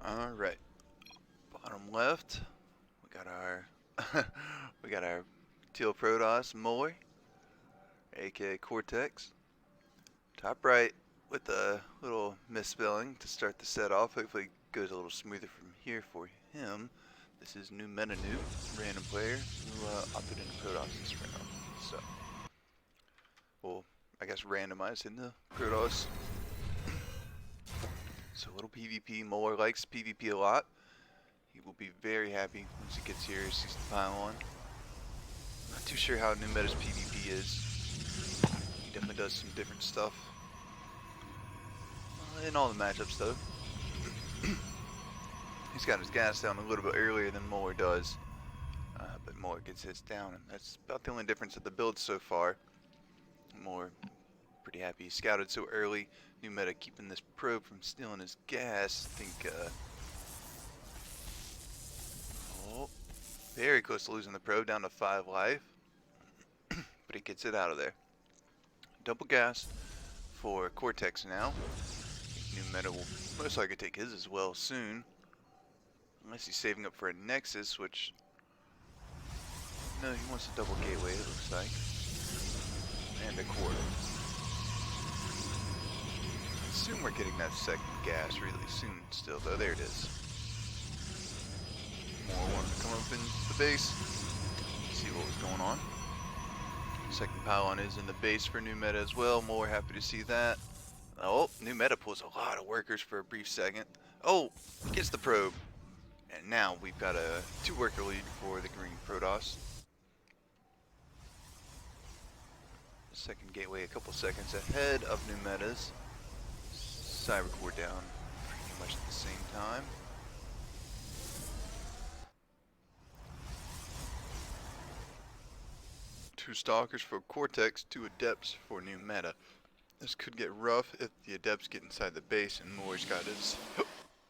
Alright, bottom left, we got our we got our Teal Protoss Muller, aka Cortex. Top right with a little misspelling to start the set off. Hopefully it goes a little smoother from here for him. This is NewMetaNoob, random player who opted into Protoss this round. So, we'll, I guess, randomize into Protoss. So a little PvP. Muller likes PvP a lot. He will be very happy once he gets here, sees the pylon. Not too sure how NewMeta's PvP is. He definitely does some different stuff. In all the matchups though. He's got his gas down a little bit earlier than Muller does. But Muller gets his down, and that's about the only difference of the build so far. Muller pretty happy he scouted so early. NewMeta keeping this probe from stealing his gas. I think oh, very close to losing the probe, down to 5 life. But he gets it out of there. Double gas for Cortex now. NewMeta will most likely take his as well soon. Unless he's saving up for a Nexus, which... No, he wants a double gateway, it looks like. And a quarter. I assume we're getting that second gas really soon still, though. There it is. More wanted to come up in the base. See what was going on. Second pylon is in the base for NewMeta as well. More happy to see that. Oh, NewMeta pulls a lot of workers for a brief second. Oh, gets the probe. And now we've got a 2 worker lead for the green Protoss. Second gateway a couple seconds ahead of NewMeta's. Cybercore down pretty much at the same time. Two Stalkers for Cortex, 2 Adepts for NewMeta. This could get rough if the Adepts get inside the base and Muller's got his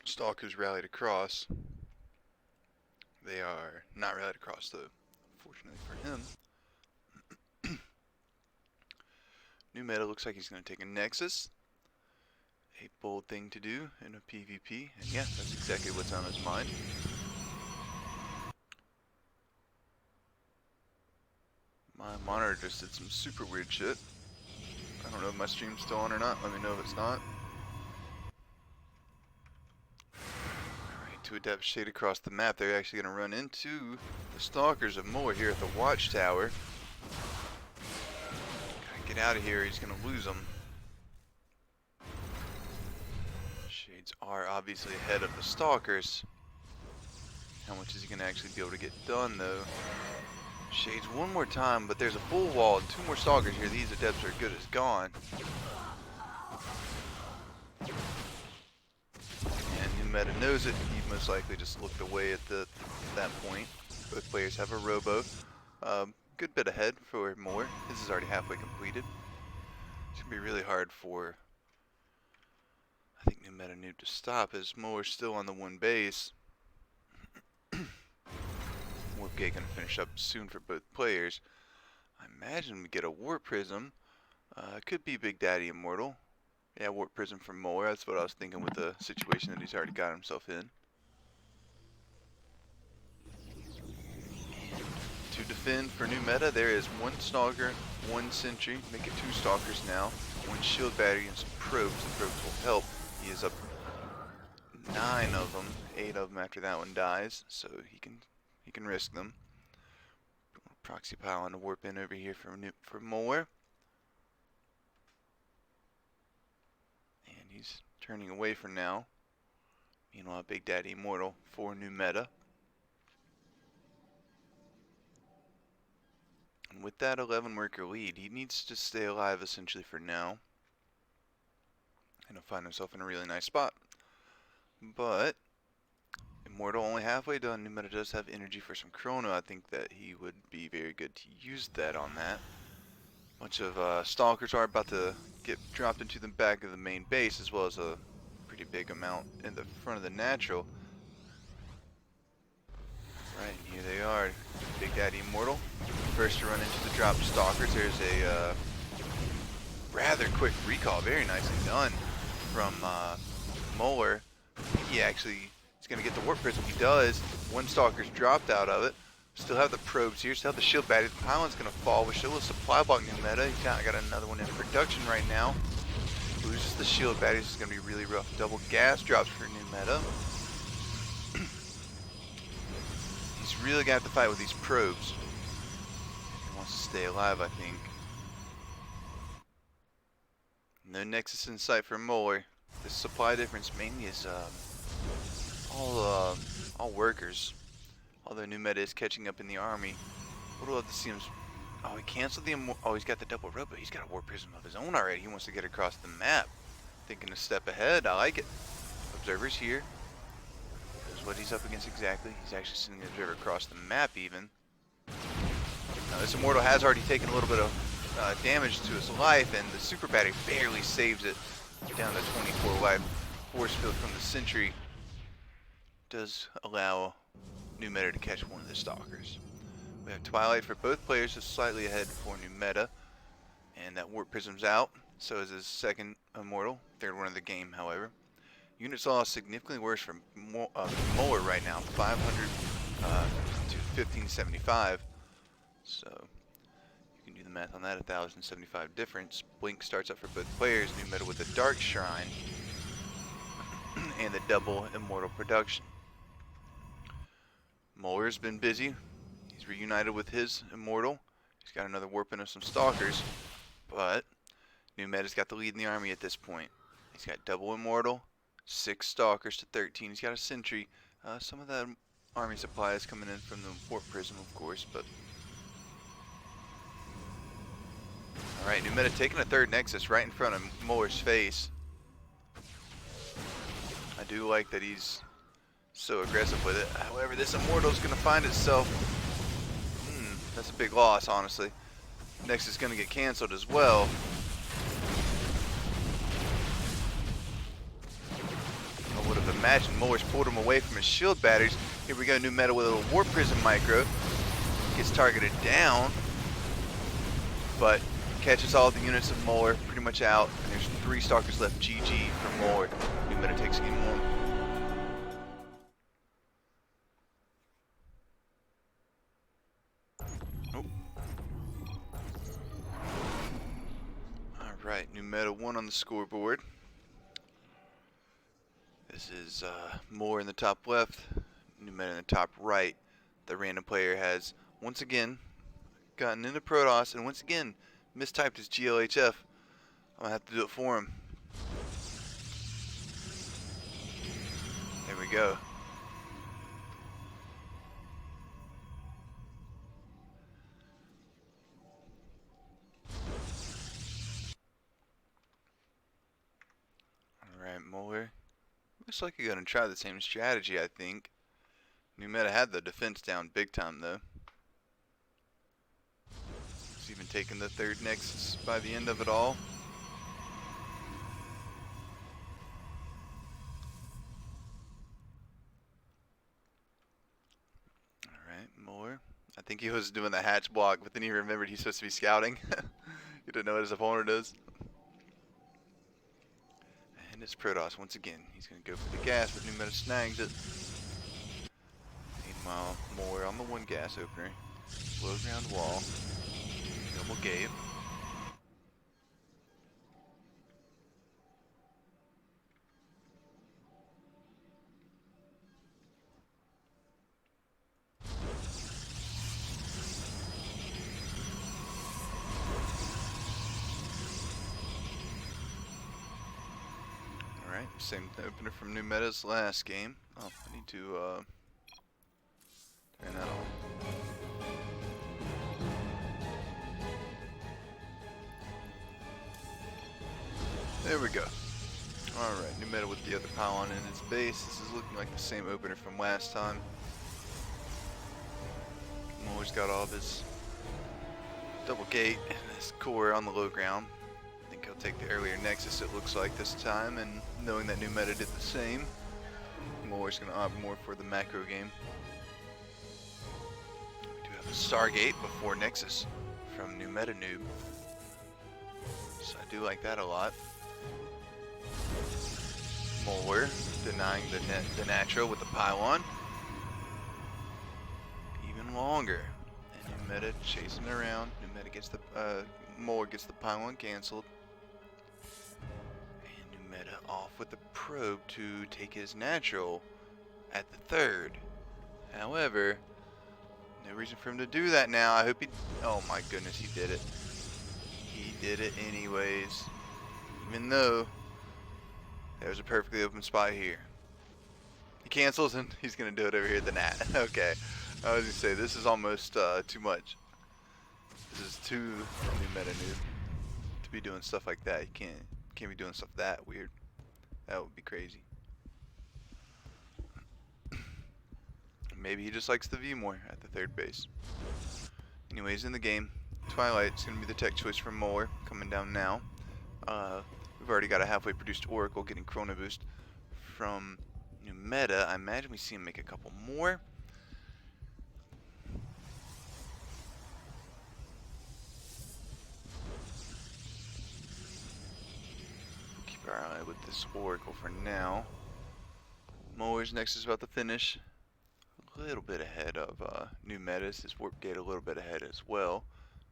Stalkers rallied across. They are not rallied across though, fortunately for him. NewMeta looks like he's going to take a Nexus. A bold thing to do in a PvP, and yeah, that's exactly what's on his mind. My monitor just did some super weird shit. I don't know if my stream's still on or not. Let me know if it's not. Alright, 2 Adepts shade across the map. They're actually going to run into the Stalkers of Muller here at the Watchtower. Gotta get out of here, he's going to lose them. Shades are obviously ahead of the Stalkers. How much is he going to actually be able to get done though? Shades one more time, but there's a full wall and 2 more Stalkers here. These Adepts are good as gone. And NewMeta knows it. He most likely just looked away at that point. Both players have a robo. Good bit ahead for Muller. This is already halfway completed. It's going to be really hard for, I think, NewMetaNoob to stop as Muller's still on the 1 base. Warp Gate gonna finish up soon for both players. I imagine we get a Warp Prism. Could be Big Daddy Immortal. Yeah, Warp Prism from Muller. That's what I was thinking with the situation that he's already got himself in. To defend for NewMeta, there is 1 Stalker, 1 Sentry. Make it 2 Stalkers now. 1 Shield Battery and some Probes. The Probes will help. He is up 9 of them. 8 of them after that one dies. So he can risk them. Proxy pylon to warp in over here for Muller. And he's turning away for now. Meanwhile, Big Daddy Immortal for NewMeta. And with that 11 worker lead, he needs to stay alive essentially for now. And he'll find himself in a really nice spot. But Immortal only halfway done. NewMeta does have energy for some Chrono. I think that he would be very good to use that on that. Bunch of Stalkers are about to get dropped into the back of the main base, as well as a pretty big amount in the front of the natural. Right, and here they are. Big Daddy Immortal. First to run into the drop Stalkers. There's a rather quick recall. Very nicely done from Muller. He actually He's going to get the Warp Prism. He does. One Stalker's dropped out of it. Still have the probes here. Still have the shield battery. The pylon's going to fall. With still a supply block new meta. He's got another one in production right now. Loses the shield battery. This is going to be really rough. Double gas drops for new meta. He's really going to have to fight with these probes. He wants to stay alive, I think. No Nexus in sight for Muller. The supply difference mainly is all workers. Although new meta is catching up in the army. Would love to see him. Oh, he canceled the. Oh, he's got the double rope, but he's got a Warp Prism of his own already. He wants to get across the map. Thinking a step ahead. I like it. Observer's here. Knows what he's up against exactly. He's actually sending the observer across the map even. Now, this Immortal has already taken a little bit of damage to his life, and the super battery barely saves it down to 24 life. Force field from the sentry does allow new meta to catch one of the stalkers. We have Twilight for both players, just slightly ahead for new meta, and that Warp Prism's out. So is his second Immortal, third one of the game, however. Units lost significantly worse for Muller right now, 500 to 1575. So you can do the math on that, 1075 difference. Blink starts up for both players, new meta with the Dark Shrine and the double Immortal production. Muller's been busy. He's reunited with his Immortal. He's got another warping of some Stalkers, but new meta's got the lead in the army at this point. He's got double Immortal, 6 Stalkers to 13. He's got a Sentry. Some of that army supply is coming in from the Warp Prism, of course, but alright, new meta taking a third Nexus right in front of Muller's face. I do like that he's so aggressive with it. However, this Immortal's going to find itself. That's a big loss, honestly. Nexus is going to get canceled as well. I would have imagined Muller's pulled him away from his shield batteries. Here we go, new meta with a little Warp Prism micro. Gets targeted down, but catches all the units of Muller pretty much out. And there's 3 Stalkers left. GG for Muller. New meta takes game 1. Alright, new meta 1 on the scoreboard. This is Muller in the top left, new meta in the top right. The random player has once again gotten into Protoss and once again mistyped his GLHF. I'm gonna have to do it for him. There we go. Alright, Muller. Looks like you're gonna try the same strategy, I think. New meta had the defense down big time though. He's even taken the third Nexus by the end of it all. Alright, Muller. I think he was doing the hatch block, but then he remembered he's supposed to be scouting. He didn't know what his opponent is. And it's Protoss once again. He's going to go for the gas, but new meta snags it. Meanwhile, Muller on the 1 gas opener. Low ground wall. Double gate. Alright, same opener from new meta's last game. Oh, I need to turn that on. There we go. Alright, new meta with the other pylon in its base. This is looking like the same opener from last time. Muller's got all of his double gate and his core on the low ground. I think he'll take the earlier Nexus, it looks like this time, and knowing that new meta did the same, Muller's going to opt more for the macro game. We do have a Stargate before Nexus from NewMetaNoob, so I do like that a lot. Muller denying the natural with the pylon. Even longer. And NewMeta chasing around. NewMeta gets the Muller gets the pylon canceled. And NewMeta off with the probe to take his natural at the third. However, no reason for him to do that now. I hope he... Oh my goodness, he did it. He did it anyways. Even though there's a perfectly open spot here. He cancels and he's going to do it over here at the nat. Okay. I was going to say, this is almost too much. This is too NewMetaNoob to be doing stuff like that. You can't be doing stuff that weird. That would be crazy. Maybe he just likes the view more at the third base. Anyways, in the game, Twilight's going to be the tech choice for Muller, coming down now. We've already got a halfway produced Oracle getting Chrono Boost from NewMeta. I imagine we see him make a couple more. Keep our eye with this Oracle for now. Muller's next is about to finish. A little bit ahead of NewMeta's. His warp gate a little bit ahead as well.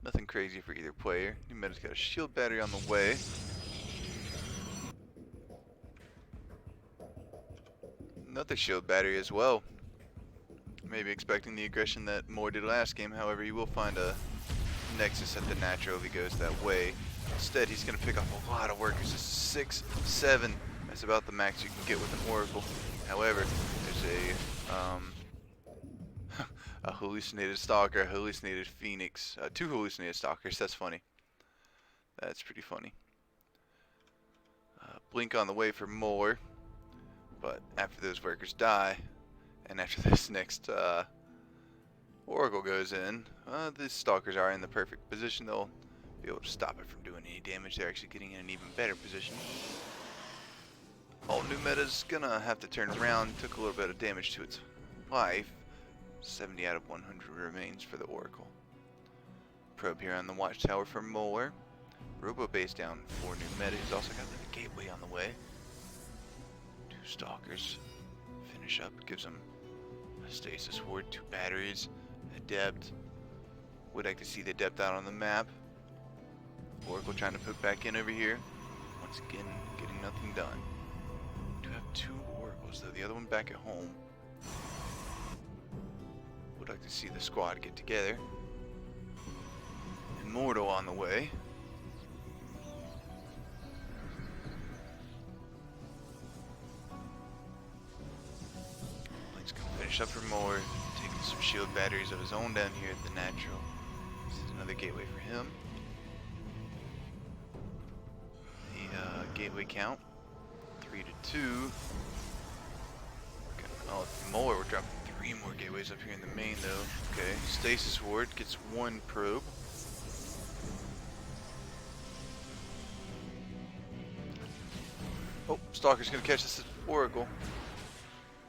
Nothing crazy for either player. NewMeta's got a shield battery on the way. Another shield battery as well. Maybe expecting the aggression that Muller did last game. However, he will find a Nexus at the natural if he goes that way. Instead, he's going to pick up a lot of workers. This is 6, 7. That's about the max you can get with an Oracle. However, there's a hallucinated Stalker, a hallucinated Phoenix, 2 hallucinated Stalkers. That's funny. That's pretty funny. Blink on the way for Muller. But after those workers die, and after this next Oracle goes in, the Stalkers are in the perfect position. They'll be able to stop it from doing any damage. They're actually getting in an even better position. NewMeta's gonna have to turn around. Took a little bit of damage to its life. 70 out of 100 remains for the Oracle. Probe here on the watchtower for Muller. Robo base down for NewMeta. He's also got the gateway on the way. 2 Stalkers finish up. Gives him a stasis ward, 2 batteries, Adept. Would like to see the Adept out on the map. Oracle trying to put back in over here. Once again, getting nothing done. We do have 2 Oracles though. The other one back at home. Would like to see the squad get together. Immortal on the way. Link's gonna finish up for Muller, taking some shield batteries of his own down here at the natural. This is another gateway for him. The gateway count 3 to 2. Oh, Muller, we're dropping 3 more gateways up here in the main though. Okay, Stasis Ward gets 1 probe. Oh, Stalker's gonna catch this Oracle.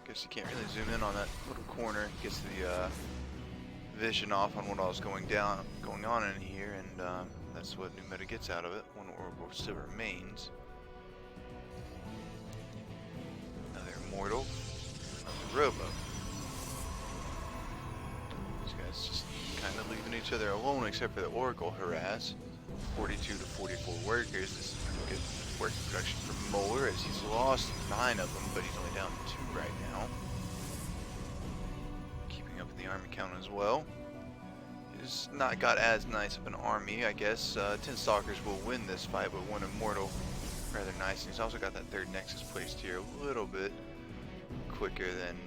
Guess you can't really zoom in on that little corner. Gets the vision off on what all is going on in here, and that's what NewMeta gets out of it. 1 Oracle still remains. Another Immortal. Another Robo. These guys just kind of leaving each other alone, except for the Oracle harass. 42 to 44 workers. This is good work production for Muller, as he's lost 9 of them, but he's only down to 2 right now. Keeping up with the army count as well. He's not got as nice of an army, I guess. 10 Stalkers will win this fight, but 1 Immortal rather nice. And he's also got that 3rd Nexus placed here a little bit quicker than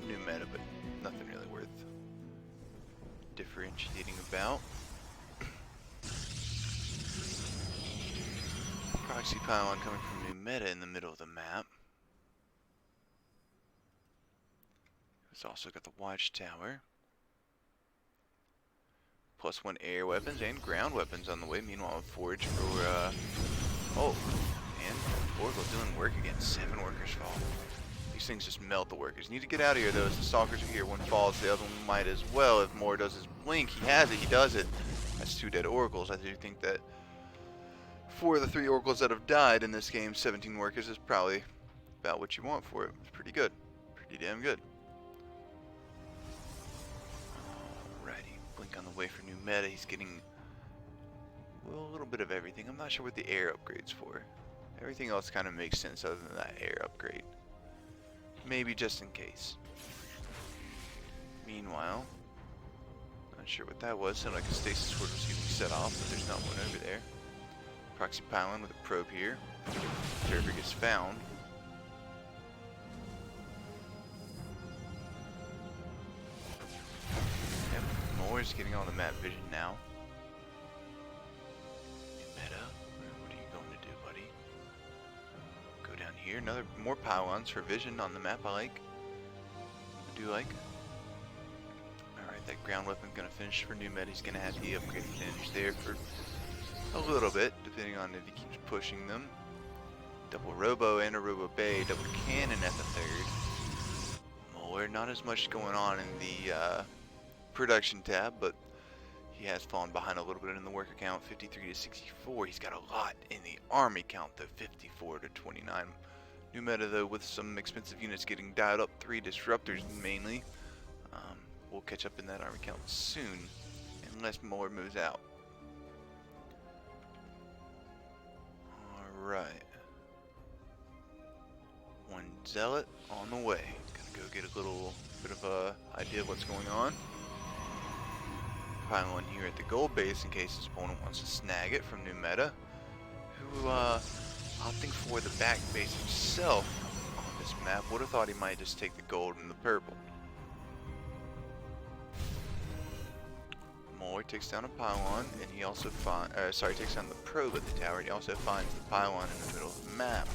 NewMeta, but nothing really worth differentiating about. Proxy pylon coming from NewMeta in the middle of the map. It's also got the watchtower. +1 air weapons and ground weapons on the way. Meanwhile, a forge for, oh, and Oracle doing work again. 7 workers fall. These things just melt the workers. Need to get out of here, though, as the Stalkers are here. 1 falls, the other one might as well. If Muller does his blink, he has it, he does it. That's 2 dead Oracles. I do think that for the 3 Oracles that have died in this game, 17 workers is probably about what you want for it. It's pretty good. Pretty damn good. Alrighty. Blink on the way for new meta. He's getting, well, a little bit of everything. I'm not sure what the air upgrade's for. Everything else kind of makes sense other than that air upgrade. Maybe just in case. Meanwhile, not sure what that was. Sounded like a stasis sword was getting set off, but there's not one over there. Proxy pylon with a probe here. Observer gets found. Yep, Muller's getting all the map vision now. Meta, what are you going to do, buddy? Go down here. More pylons for vision on the map. I like. I do like. Alright, that ground weapon's gonna finish for new meta. He's gonna have the upgrade advantage there for a little bit, depending on if he keeps pushing them. Double Robo and a Robo Bay, double cannon at the third. Muller, not as much going on in the production tab, but he has fallen behind a little bit in the worker count, 53 to 64. He's got a lot in the army count, though, 54 to 29. New meta, though, with some expensive units getting dialed up, 3 disruptors mainly. We'll catch up in that army count soon, unless Muller moves out. Alright. One zealot on the way. Gonna go get a little bit of a idea of what's going on. Pylon here at the gold base in case his opponent wants to snag it from new meta. Who opting for the back base himself on this map. Would have thought he might just take the gold and the purple. Muller takes down a pylon, and he also takes down the probe at the tower. And he also finds the pylon in the middle of the map.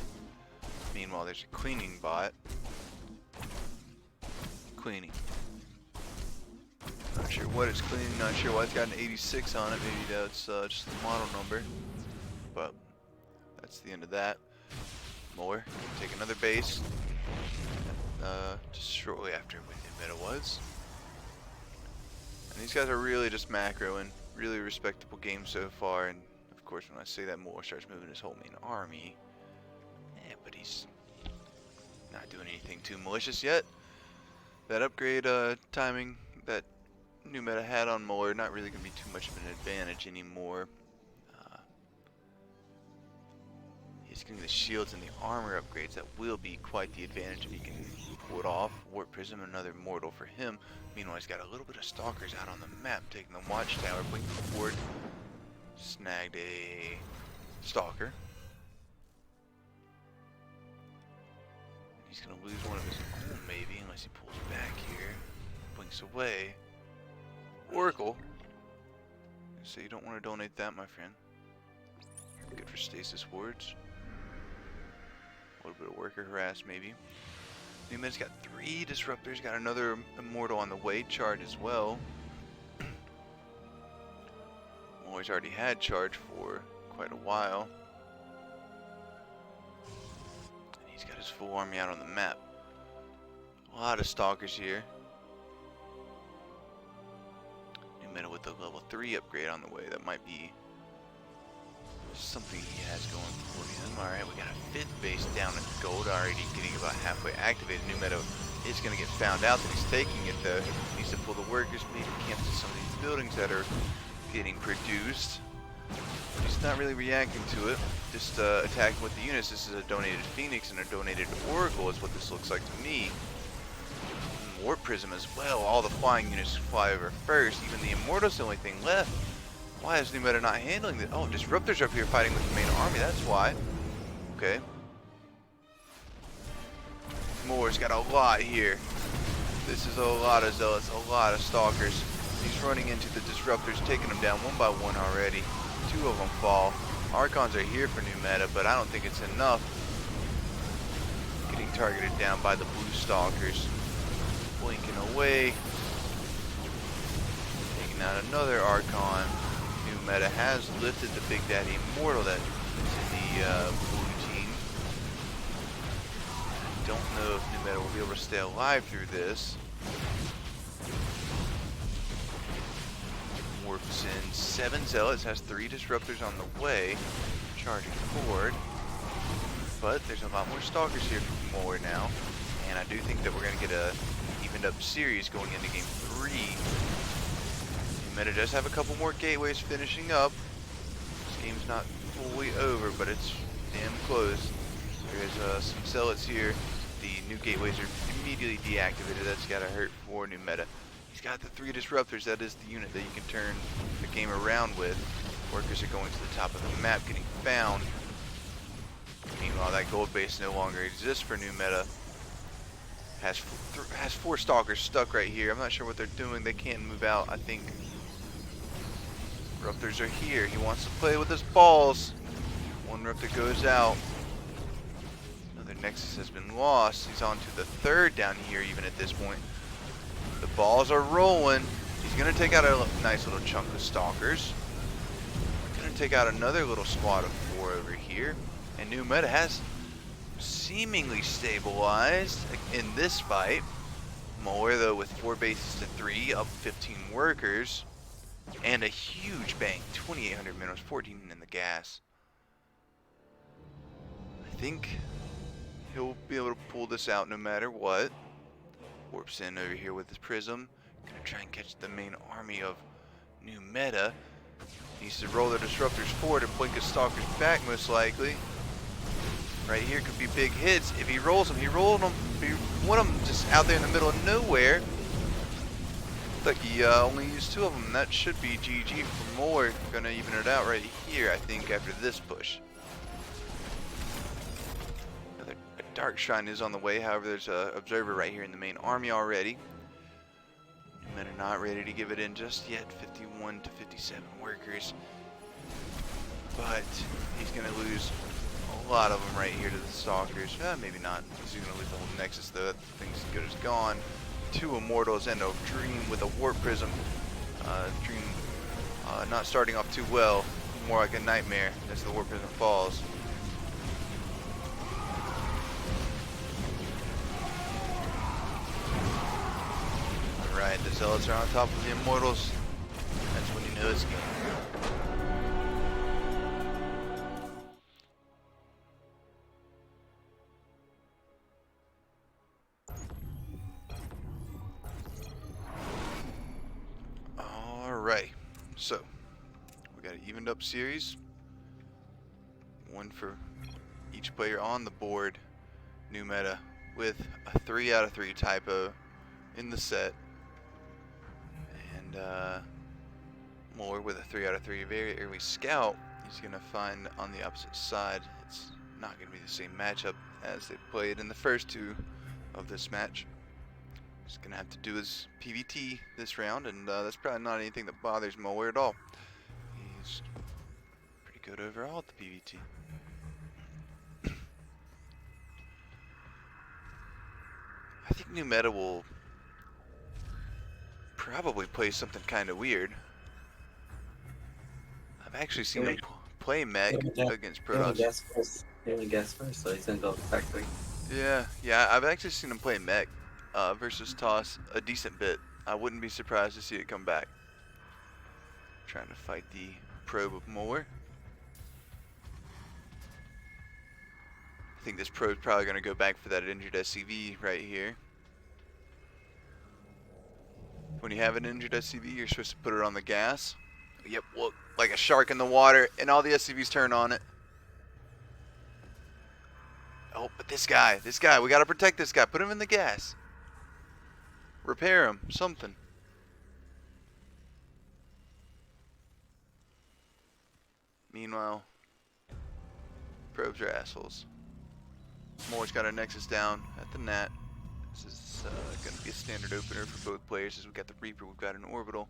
Meanwhile, there's a cleaning bot. Cleaning. Not sure what it's cleaning. Not sure why it's got an 86 on it. Maybe that's just the model number. But that's the end of that. Muller take another base. Just shortly after when new meta was. And these guys are really just macroing. Really respectable game so far. And of course, when I say that, Muller starts moving his whole main army. Yeah, but he's not doing anything too malicious yet. That upgrade timing that new meta had on Muller, not really going to be too much of an advantage anymore. He's getting the shields and the armor upgrades. That will be quite the advantage if he can pull it off. Warp Prism, another mortal for him. Meanwhile, he's got a little bit of stalkers out on the map, taking the watchtower, blinking forward. Snagged a stalker. He's going to lose one of his own, maybe, unless he pulls back here. Blinks away. Oracle. So you don't want to donate that, my friend. Good for stasis wards. A little bit of worker harass, maybe. New meta's got 3 disruptors. Got another immortal on the way. Charge as well. Muller's already had charge for quite a while. He's got his full army out on the map. A lot of stalkers here. New meta with the level 3 upgrade on the way. That might be something he has going for him. Alright, we got a 5th base down at the gold. Already getting about halfway activated. New meta is going to get found out that he's taking it though. He needs to pull the workers, maybe cancel some of these buildings that are getting produced. He's not really reacting to it, just attacking with the units. This is a donated Phoenix and a donated Oracle is what this looks like to me. Warp Prism as well. All the flying units fly over first. Even the Immortal's the only thing left. Why is new meta not handling this? Oh, Disruptors are up here fighting with the main army, that's why. Okay. Muller's got a lot here. This is a lot of zealots, a lot of stalkers. He's running into the Disruptors, taking them down one by one already. 2 of them fall. Archons are here for new meta, but I don't think it's enough. Getting targeted down by the blue stalkers. Blinking away. Taking out another Archon. New meta has lifted the Big Daddy Immortal that is in the blue team. I don't know if new meta will be able to stay alive through this. Warps in 7 zealots, has 3 disruptors on the way, charging forward. but there's a lot more stalkers here for Muller now, and I do think that we're going to get a evened up series going into game 3. NewMeta does have a couple more gateways finishing up. This game's not fully over, but it's damn close. There's some zealots here. The new gateways are immediately deactivated. That's gotta hurt for NewMeta. He's got the 3 disruptors. That is the unit that you can turn the game around with. Workers are going to the top of the map, getting found. Meanwhile, that gold base no longer exists for NewMeta. Has 4 stalkers stuck right here. I'm not sure what they're doing. They can't move out. I think Disruptors are here. He wants to play with his balls. One Disruptor goes out. Another Nexus has been lost. He's on to the 3rd down here even at this point. The balls are rolling. He's going to take out a nice little chunk of Stalkers. Going to take out another little squad of 4 over here. And NewMeta has seemingly stabilized in this fight. Muller, though, with 4 bases to 3, up 15 workers. And a huge bank, 2,800 minerals, 14 in the gas. I think he'll be able to pull this out no matter what. Warps in over here with his prism. Gonna try and catch the main army of NewMeta. Needs to roll the disruptors forward and blink his stalkers back most likely. Right here could be big hits. If he rolls them, he rolled them. If he want them just out there in the middle of nowhere. Like he only used 2 of them. That should be GG for Muller. Gonna even it out right here, I think, after this push. A Dark Shrine is on the way. However, there's an observer right here in the main army already. Men are not ready to give it in just yet. 51 to 57 workers. But he's gonna lose a lot of them right here to the Stalkers. Maybe not. He's gonna lose the whole Nexus though. That thing's as good as gone. 2 Immortals and a Dream with a Warp Prism. Dream not starting off too well. More like a nightmare as the Warp Prism falls. Alright, the Zealots are on top of the Immortals. That's when you know it's game. Alright, so we got an evened up series. 1 for each player on the board. NewMeta with a 3 out of 3 typo in the set. And Muller with a 3 out of 3 very early scout. He's going to find on the opposite side. It's not going to be the same matchup as they played in the first 2 of this match. He's going to have to do his PVT this round, and that's probably not anything that bothers Muller at all. He's pretty good overall at the PVT. I think NewMeta will probably play something kind of weird. I've actually seen him play mech against Protoss. He only guessed first, so he's going to go factory. Yeah, I've actually seen him play mech versus Toss a decent bit. I wouldn't be surprised to see it come back. Trying to fight the probe of Muller. I think this probe's probably going to go back for that injured SCV right here. When you have an injured SCV, you're supposed to put it on the gas. Yep, look, like a shark in the water, and all the SCVs turn on it. Oh, but this guy, we got to protect this guy. Put him in the gas. Repair him, something. Meanwhile, probes are assholes. Muller's got our Nexus down at the Nat. This is going to be a standard opener for both players. As we got the Reaper, we've got an Orbital.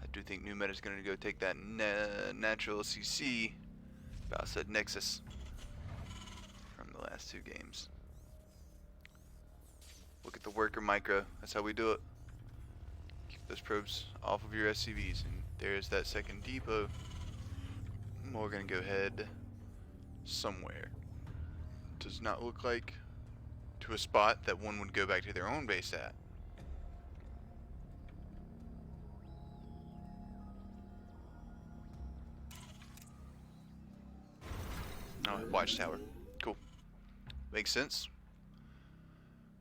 I do think NewMeta is going to go take that natural CC. About said Nexus from the last 2 games. Look at the worker micro. That's how we do it. Keep those probes off of your SCVs. And there's that second depot. We're going to go head somewhere. Does not look like to a spot that one would go back to their own base at. Oh, watchtower. Cool. Makes sense.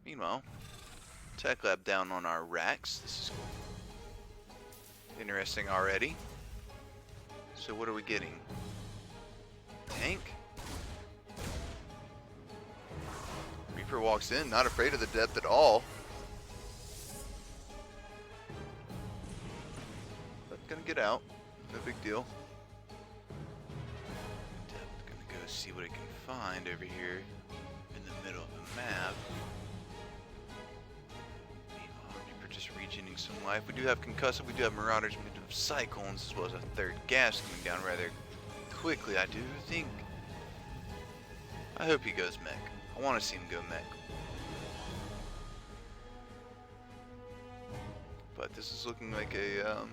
Meanwhile, Tech Lab down on our racks. This is interesting already. So what are we getting? Tank? Reaper walks in, not afraid of the depth at all. But gonna get out. No big deal. Depth gonna go see what it can find over here in the middle of the map. Meanwhile, Reaper just regenerating some life. We do have concussive, we do have marauders, we do have cyclones, as well as a third gas coming down rather quickly. I do think. I hope he goes mech. I want to see him go mech. But this is looking like a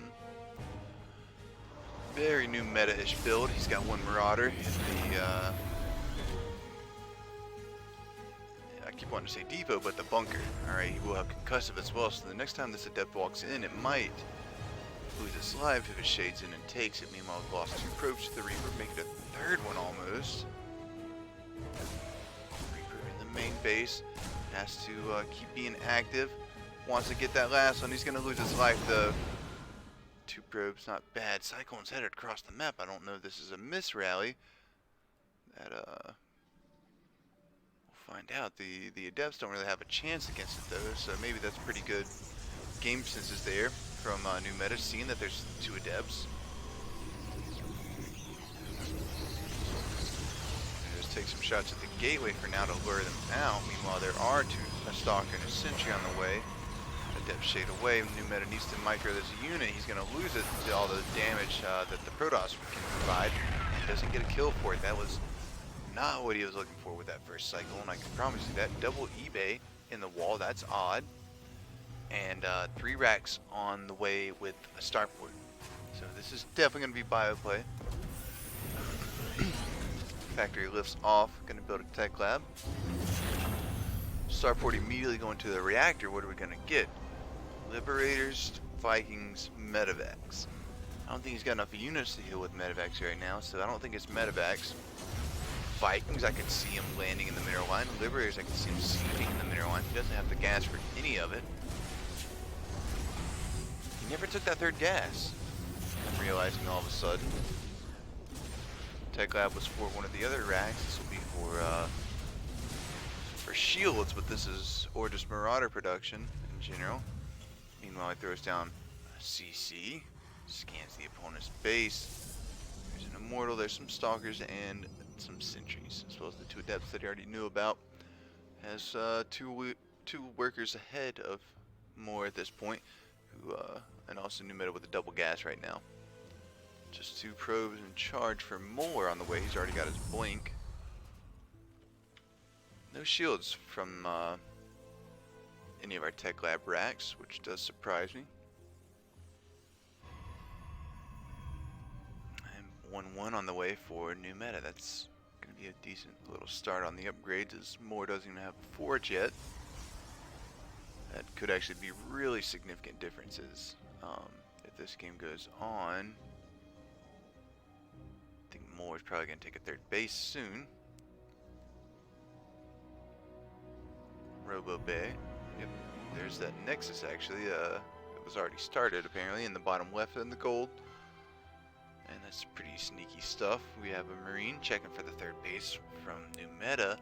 very new meta-ish build. He's got one marauder in the I keep wanting to say depot, but the bunker. Alright, he will have concussive as well, so the next time this adept walks in, it might lose its life if it shades in and takes it. Meanwhile, we've lost 2 probes to the Reaper, make it a third one almost. Reaper in the main base has to keep being active. Wants to get that last one. He's going to lose his life though. 2 probes, not bad. Cyclone's headed across the map. I don't know if this is a miss rally. That we'll find out. The adepts don't really have a chance against it though, so maybe that's pretty good game senses there from NewMeta, seeing that there's 2 adepts. Just take some shots at the gateway for now to lure them out. Meanwhile, there are 2, a stalker and a sentry on the way. Adept shade away. NewMeta needs to micro this unit. He's going to lose it to all the damage that the Protoss can provide. He doesn't get a kill for it. That was not what he was looking for with that first cycle, and I can promise you that. Double eBay in the wall, that's odd. And 3 racks on the way with a starport. So this is definitely going to be bioplay. Factory lifts off, going to build a tech lab. Starport immediately going to the reactor. What are we going to get? Liberators, Vikings, medevacs. I don't think he's got enough units to deal with medevacs right now, so I don't think it's medevacs. Vikings, I can see him landing in the mineral line. Liberators, I can see him sieging in the mineral line. He doesn't have the gas for any of it. He never took that third gas. I'm realizing all of a sudden. Tech Lab was for one of the other racks. This will be for shields, but this is or just marauder production in general. Meanwhile, he throws down a CC, scans the opponent's base. There's an immortal. There's some stalkers and some sentries, as well as the 2 adepts that he already knew about. Has two workers ahead of Moore at this point, who and also NewMeta with a double gas right now. Just 2 probes in charge for Moore on the way. He's already got his blink. No shields from any of our tech lab racks, which does surprise me. And 1-1 on the way for NewMeta. That's going to be a decent little start on the upgrades, as Moore doesn't even have a forge yet. That could actually be really significant differences if this game goes on. I think Moore is probably going to take a third base soon. Robo Bay. Yep, there's that Nexus actually. It was already started apparently in the bottom left in the gold. And that's pretty sneaky stuff. We have a Marine checking for the third base from NewMeta.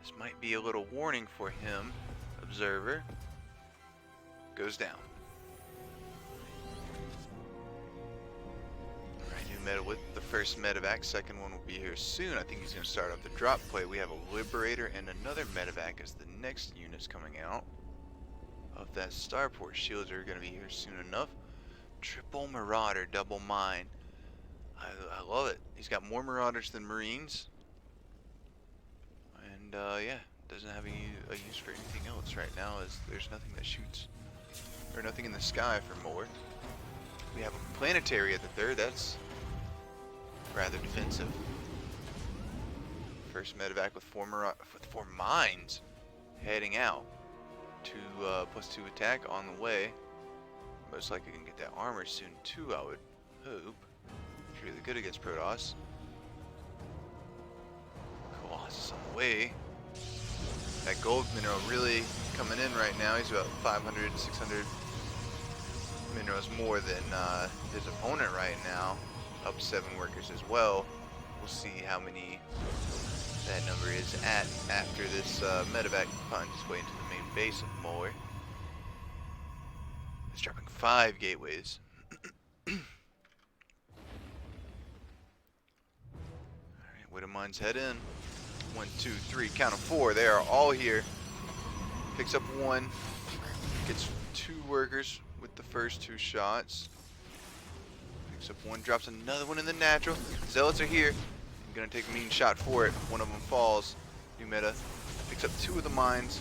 This might be a little warning for him. Observer goes down. Alright, NewMeta with the first medevac. Second one will be here soon. I think he's going to start off the drop play. We have a Liberator and another medevac as the next units coming out of that starport. Shields are going to be here soon enough. Triple Marauder, double mine. I love it. He's got more Marauders than Marines. And yeah, doesn't have any use for anything else right now, as there's nothing that shoots, or nothing in the sky for Moore. We have a planetary at the third. That's rather defensive. First medevac with 4 mines heading out. 2+2 attack on the way. Most likely can get that armor soon too, I would hope. It's really good against Protoss. Colossus on the way. That gold mineral really coming in right now. He's about 500, 600 minerals more than his opponent right now. Up 7 workers as well. We'll see how many that number is at after this medevac finds its way into the main base of Muller. It's dropping 5 gateways. Alright, Widow Mines head in. 1, 2, 3, count of 4. They are all here. Picks up 1. Gets 2 workers with the first 2 shots. Picks up 1, drops another one in the natural. Zealots are here. I'm gonna take a mean shot for it. One of them falls. NewMeta picks up 2 of the mines.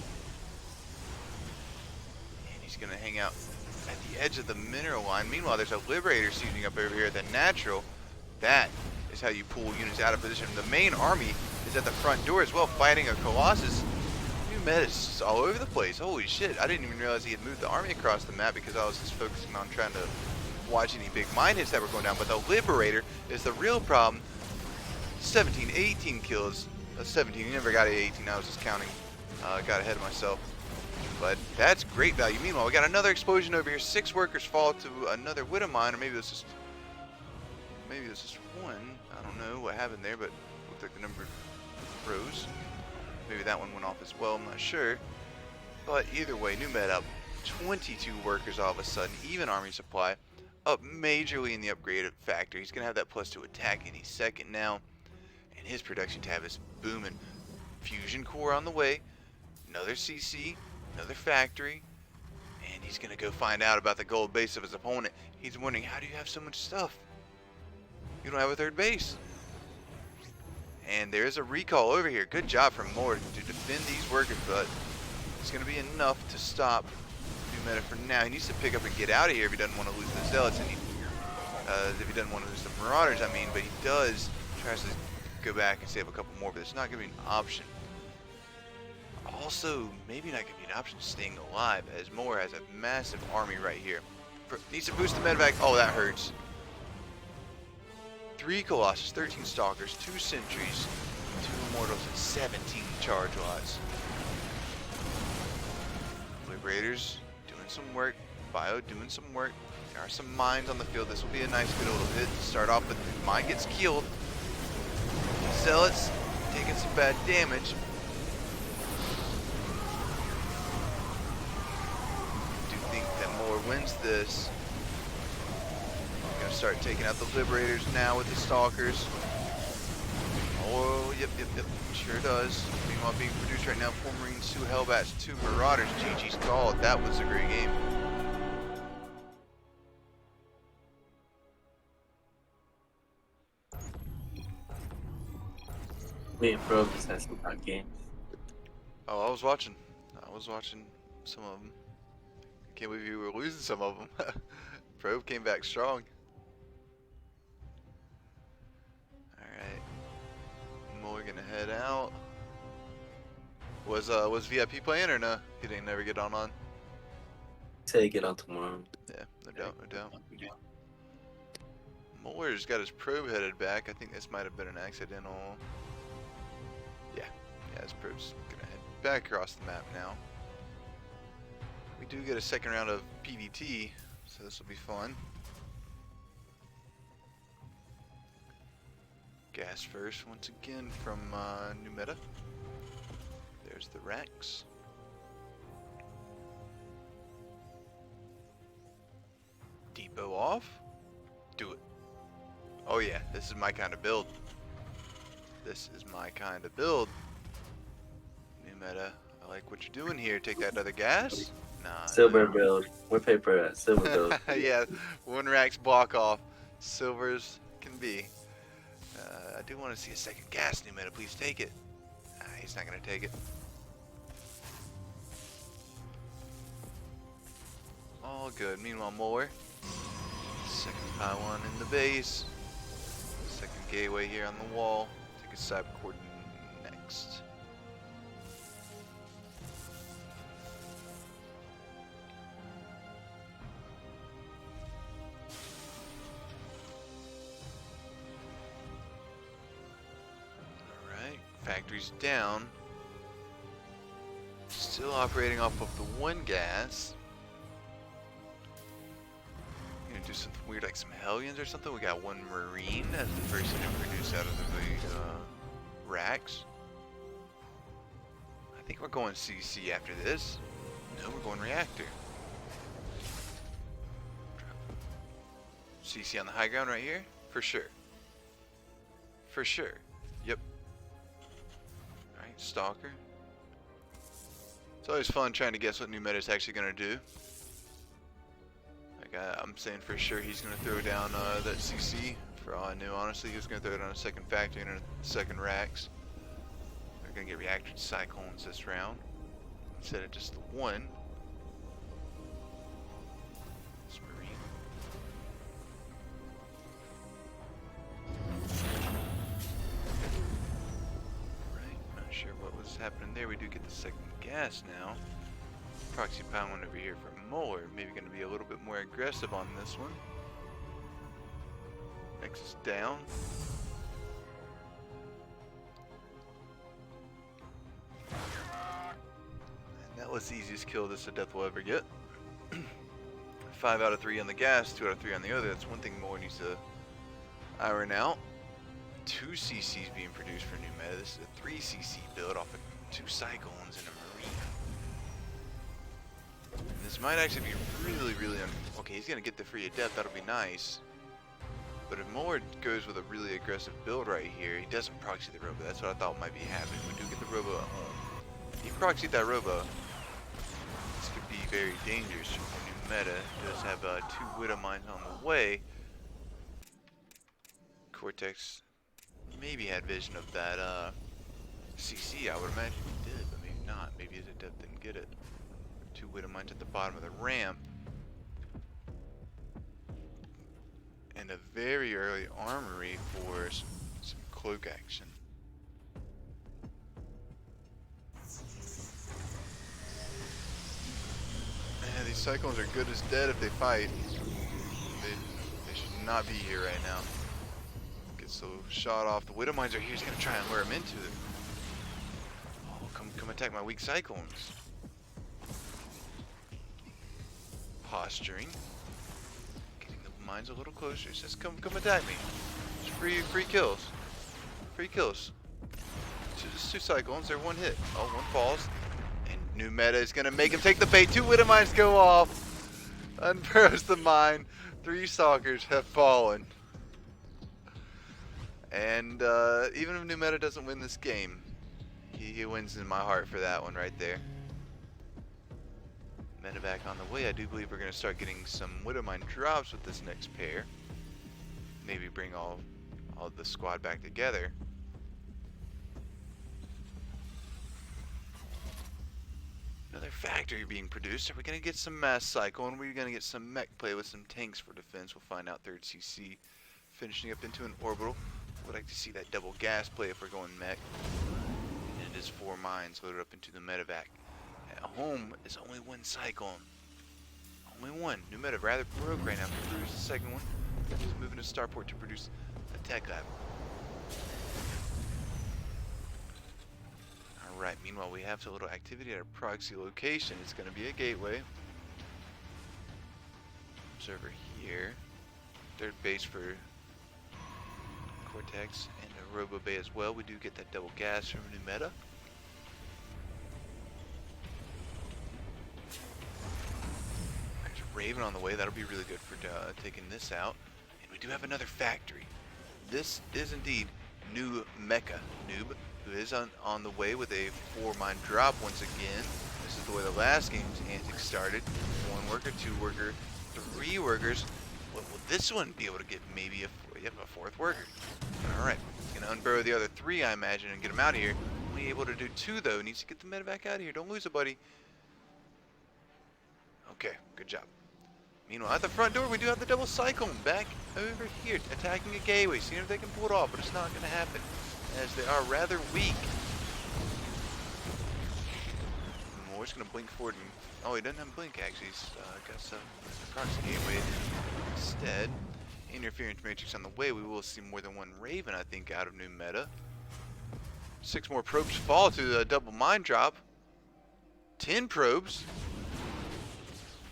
And he's gonna hang out at the edge of the mineral line. Meanwhile, there's a Liberator sieging up over here at the natural. That is how you pull units out of position. The main army is at the front door as well, fighting a Colossus. NewMeta is just all over the place. Holy shit, I didn't even realize he had moved the army across the map because I was just focusing on trying to watch any big mine hits that were going down. But the Liberator is the real problem. 17, 18 kills. 17, he never got 18, I was just counting. Got ahead of myself. But that's great value. Meanwhile, we got another explosion over here. 6 workers fall to another Widow mine, or maybe this is one. I don't know what happened there, but it looked like the number rose. Maybe that one went off as well, I'm not sure. But either way, NewMeta up 22 workers all of a sudden, even army supply, up majorly in the upgraded factor. He's gonna have that +2 attack any second now, and his production tab is booming. Fusion core on the way, another CC, another factory, and he's gonna go find out about the gold base of his opponent. He's wondering, how do you have so much stuff? You don't have a 3rd base. And there is a recall over here. Good job from Muller to defend these workers, but it's going to be enough to stop NewMeta for now. He needs to pick up and get out of here if he doesn't want to lose the Zealots, and if he doesn't want to lose the Marauders, I mean, but he does try to go back and save a couple more, but it's not going to be an option. Also, maybe not going to be an option staying alive, as Muller has a massive army right here. Needs to boost the medevac. Oh, that hurts. 3 Colossus, 13 Stalkers, 2 Sentries, 2 Immortals, and 17 Charge Lots. Liberators doing some work. Bio doing some work. There are some mines on the field. This will be a nice good little hit to start off, but the mine gets killed. Zealots taking some bad damage. I do think that Muller wins this. Gonna start taking out the Liberators now with the Stalkers. Oh, yep, sure does. Meanwhile, being produced right now, 4 Marines, 2 Hellbats, 2 Marauders. GG's called. That was a great game. Me and Bro just had some hot games. Oh, I was watching some of them. Can't believe you were losing some of them. Probe came back strong. We're gonna head out. Was VIP playing or no? He didn't never get on. Say get on tomorrow. Yeah, no doubt. Muller's got his probe headed back. I think this might have been an accidental. Yeah, his probe's gonna head back across the map now. We do get a second round of PvT, so this will be fun. Gas first once again from NewMeta. There's the racks. Depot off. Do it. Oh yeah, this is my kind of build. NewMeta, I like what you're doing here. Take that other gas. Nah. Silver build. What paper at? Silver build. Yeah, 1 rack's block off. Silvers can be. I do want to see a second gas, NewMeta. Please take it. He's not going to take it. All good. Meanwhile, Muller. Second pylon in the base. Second gateway here on the wall. Take a cyber cord next. Factory's down. Still operating off of the one gas. Gonna do something weird like some Hellions or something. We got one Marine as the first thing to produce out of the racks. I think we're going CC after this. No, we're going reactor. CC on the high ground right here? For sure. For sure. Yep. Alright, Stalker. It's always fun trying to guess what NewMeta's actually going to do. Like I'm saying for sure he's going to throw down that CC. For all I knew, honestly, he was going to throw down a second factory and a second racks. They're going to get reactor cyclones this round instead of just the one. This Marine. Right, not sure what was happening there. We do get the second gas now. Proxy pound one over here for Muller. Maybe going to be a little bit more aggressive on this one. Nexus down. And that was the easiest kill this Death will ever get. 5 out of 3 on the gas, 2 out of 3 on the other. That's one thing Muller needs to iron out. 2 CCs being produced for NewMeta. This is a 3 CC build off of 2 Cyclones and a Marine. And this might actually be really okay, he's going to get the free of death. That'll be nice. But if Muller goes with a really aggressive build right here, he doesn't proxy the Robo. That's what I thought might be happening. We do get the Robo at home. If he proxied that Robo, this could be very dangerous for NewMeta. Does have 2 Widow Mines on the way. Cortex maybe had vision of that CC. I would imagine he did, but maybe not. Maybe his Adept didn't get it. 2 Widow Mines at the bottom of the ramp. And a very early armory for some cloak action. Man, these Cyclones are good as dead if they fight. They should not be here right now. Gets so shot off. The Widow Mines are here. He's gonna try and lure him into it. Oh, come attack my weak Cyclones. Posturing. Mine's a little closer. It says, come attack me. It's free kills. Free kills. Just 2 Cyclones, they're 1 hit. Oh, 1 falls. And NewMeta is gonna make him take the bait. 2 Widow Mines go off. Unfurls the mine. 3 Stalkers have fallen. And even if NewMeta doesn't win this game, he wins in my heart for that one right there. Medevac on the way. I do believe we're going to start getting some Widowmine drops with this next pair. Maybe bring all the squad back together. Another factory being produced. Are we going to get some mass cycle? And we're going to get some mech play with some tanks for defense. We'll find out. 3rd CC finishing up into an orbital. Would like to see that double gas play if we're going mech. And it is 4 mines loaded up into the medevac. At home is only 1 Cyclone. Only 1. NewMeta rather broke right now. Produce the second one. He's moving to Starport to produce a tech lab. Alright, meanwhile we have a little activity at a proxy location. It's going to be a gateway. Observer here. 3rd base for Cortex and a Robo Bay as well. We do get that double gas from NewMeta. Raven on the way. That'll be really good for taking this out. And we do have another factory. This is indeed NewMetaNoob, who is on the way with a 4 mine drop once again. This is the way the last game's antics started. 1 worker, 2 worker, 3 workers. Will this one be able to get maybe a 4th worker? Alright, he's going to unburrow the other 3, I imagine, and get him out of here. Only able to do 2 though. Needs to get the medevac out of here. Don't lose it, buddy. Okay, good job. Meanwhile, at the front door, we do have the double Cyclone back over here, attacking a gateway, seeing if they can pull it off, but it's not going to happen, as they are rather weak. Moore's going to blink forward, and, oh, he doesn't have a blink, actually. He's got some proxy gateway instead. Interference matrix on the way. We will see more than 1 Raven, I think, out of NewMeta. 6 more probes fall to the double mine drop. 10 probes.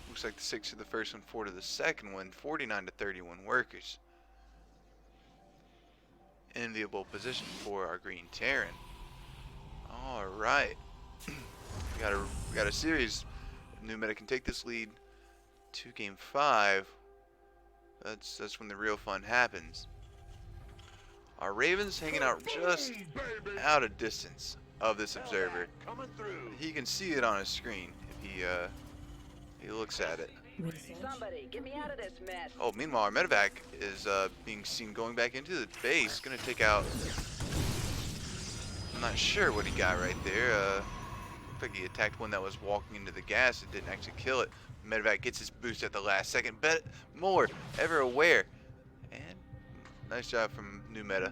Looks like the 6 to the first one, 4 to the second one. 49 to 31 workers. Enviable position for our Green Terran. Alright. we got a series. If NewMeta can take this lead to game 5, that's when the real fun happens. Our Raven's hanging out just out of distance of this observer. He can see it on his screen if he looks at it. Somebody, get me out of this mess. Oh, meanwhile, our medevac is being seen going back into the base. Gonna take out. I'm not sure what he got right there. Looked like he attacked one that was walking into the gas. It didn't actually kill it. Medevac gets his boost at the last second. Bet more, ever aware, and nice job from NewMeta,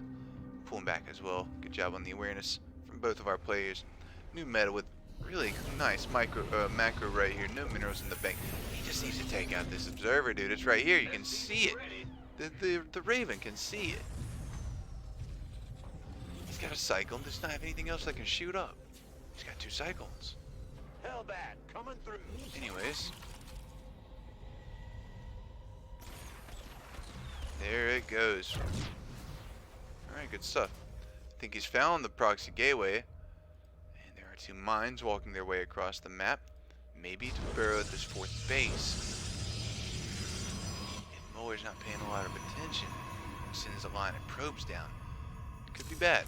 pulling back as well. Good job on the awareness from both of our players. NewMeta with really nice macro right here. No minerals in the bank. He just needs to take out this observer, dude. It's right here. You can see it. The Raven can see it. He's got a cyclone. Does not have anything else that can shoot up. He's got 2 cyclones. Hellbat coming through. Anyways. There it goes. Alright, good stuff. I think he's found the proxy gateway. And there are 2 mines walking their way across the map. Maybe to burrow at this 4th base. And Muller's not paying a lot of attention. He sends a line of probes down. Could be bad.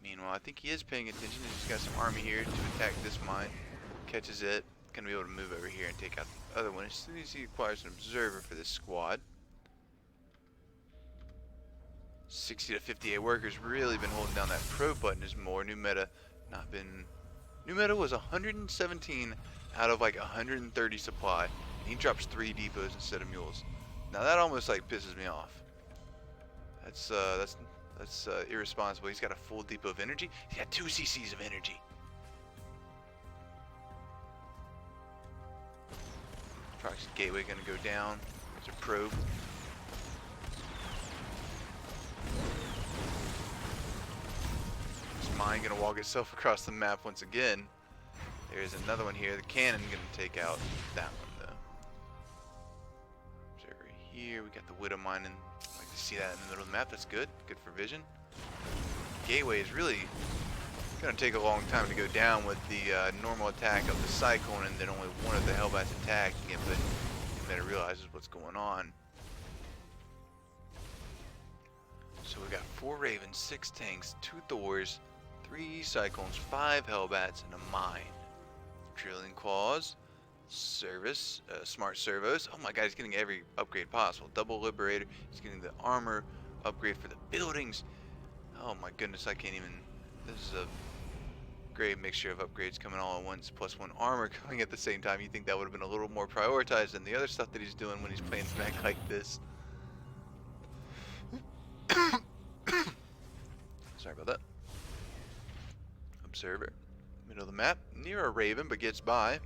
Meanwhile, I think he is paying attention. He's got some army here to attack this mine. Catches it. Gonna be able to move over here and take out the other one as soon as he acquires an observer for this squad. 60 to 58 workers really been holding down that probe button as more. NewMeta not been. NewMeta was 117 out of like 130 supply, and he drops 3 depots instead of mules. Now that almost like pisses me off. That's irresponsible. He's got a full depot of energy. He's got 2 cc's of energy. Proxy gateway gonna go down. There's a probe. This mine gonna walk itself across the map once again. There's another one here. The cannon gonna take out that one though. Observer here. We got the widow mine, and I like to see that in the middle of the map. That's good. Good for vision. Gateway is really gonna take a long time to go down with the normal attack of the cyclone, and then only one of the Hellbats attacking it, but then it realizes what's going on. So we got 4 Ravens, 6 tanks, 2 Thors, 3 Cyclones, 5 Hellbats, and a mine. Drilling claws, service, smart servos. Oh my god, he's getting every upgrade possible. Double liberator. He's getting the armor upgrade for the buildings. Oh my goodness, I can't even. This is a great mixture of upgrades coming all at once, plus 1 armor coming at the same time. You think that would have been a little more prioritized than the other stuff that he's doing when he's playing Smack like this. Sorry about that. Observer. Middle of the map. Near a Raven, but gets by.